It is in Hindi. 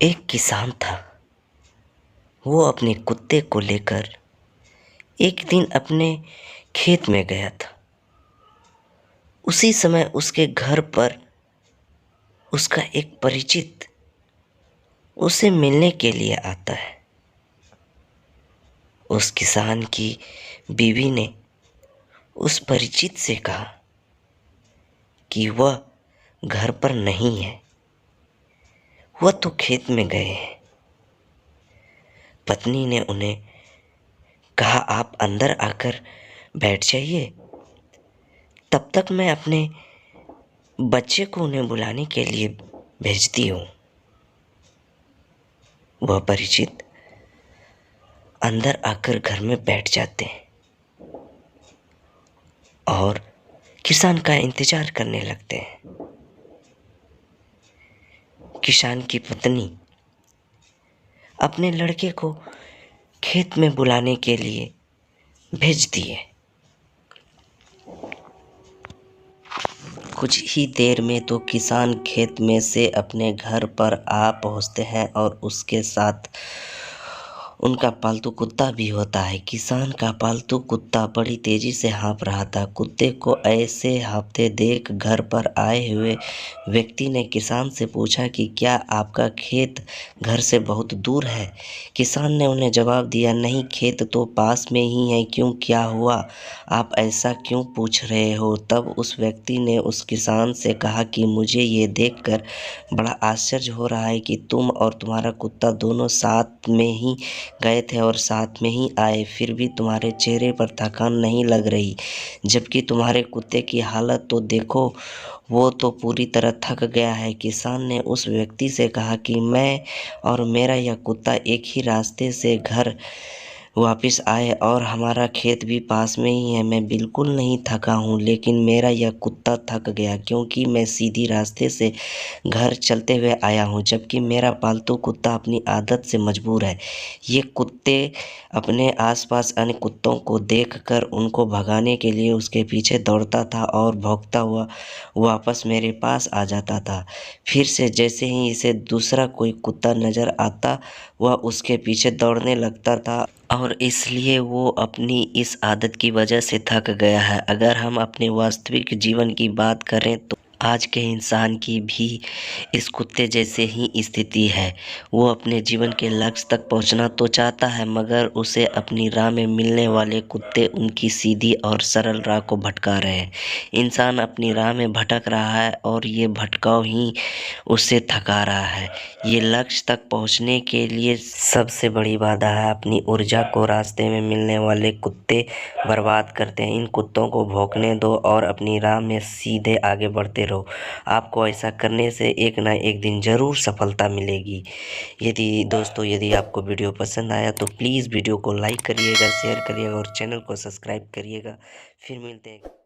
एक किसान था। वो अपने कुत्ते को लेकर एक दिन अपने खेत में गया था। उसी समय उसके घर पर उसका एक परिचित उसे मिलने के लिए आता है। उस किसान की बीवी ने उस परिचित से कहा कि वह घर पर नहीं है, वह तो खेत में गए हैं। पत्नी ने उन्हें कहा, आप अंदर आकर बैठ जाइए, तब तक मैं अपने बच्चे को उन्हें बुलाने के लिए भेजती हूँ। वह परिचित अंदर आकर घर में बैठ जाते हैं और किसान का इंतजार करने लगते हैं। किसान की पत्नी अपने लड़के को खेत में बुलाने के लिए भेजती है। कुछ ही देर में तो किसान खेत में से अपने घर पर आ पहुंचते हैं और उसके साथ उनका पालतू कुत्ता भी होता है। किसान का पालतू कुत्ता बड़ी तेजी से हाँफ रहा था। कुत्ते को ऐसे हाँफते देख घर पर आए हुए व्यक्ति ने किसान से पूछा कि क्या आपका खेत घर से बहुत दूर है? किसान ने उन्हें जवाब दिया, नहीं, खेत तो पास में ही है। क्यों, क्या हुआ? आप ऐसा क्यों पूछ रहे हो? तब उस व्यक्ति ने उस किसान से कहा कि मुझे ये देखकर बड़ा आश्चर्य हो रहा है कि तुम और तुम्हारा कुत्ता दोनों साथ में ही गए थे और साथ में ही आए, फिर भी तुम्हारे चेहरे पर थकान नहीं लग रही, जबकि तुम्हारे कुत्ते की हालत तो देखो, वो तो पूरी तरह थक गया है। किसान ने उस व्यक्ति से कहा कि मैं और मेरा यह कुत्ता एक ही रास्ते से घर वापस आए और हमारा खेत भी पास में ही है। मैं बिल्कुल नहीं थका हूँ, लेकिन मेरा यह कुत्ता थक गया क्योंकि मैं सीधी रास्ते से घर चलते हुए आया हूँ, जबकि मेरा पालतू कुत्ता अपनी आदत से मजबूर है। ये कुत्ते अपने आसपास अन्य कुत्तों को देखकर उनको भगाने के लिए उसके पीछे दौड़ता था और भौंकता हुआ वापस मेरे पास आ जाता था। फिर से जैसे ही इसे दूसरा कोई कुत्ता नज़र आता, वह उसके पीछे दौड़ने लगता था और इसलिए वो अपनी इस आदत की वजह से थक गया है। अगर हम अपने वास्तविक जीवन की बात करें तो आज के इंसान की भी इस कुत्ते जैसे ही स्थिति है। वो अपने जीवन के लक्ष्य तक पहुंचना तो चाहता है, मगर उसे अपनी राह में मिलने वाले कुत्ते उनकी सीधी और सरल राह को भटका रहे हैं। इंसान अपनी राह में भटक रहा है और ये भटकाव ही उसे थका रहा है। ये लक्ष्य तक पहुंचने के लिए सबसे बड़ी बाधा है। अपनी ऊर्जा को रास्ते में मिलने वाले कुत्ते बर्बाद करते हैं। इन कुत्तों को भौंकने दो और अपनी राह में सीधे आगे बढ़ते रहो। आपको ऐसा करने से एक ना एक दिन ज़रूर सफलता मिलेगी। यदि आपको वीडियो पसंद आया तो प्लीज़ वीडियो को लाइक करिएगा, शेयर करिएगा और चैनल को सब्सक्राइब करिएगा। फिर मिलते हैं।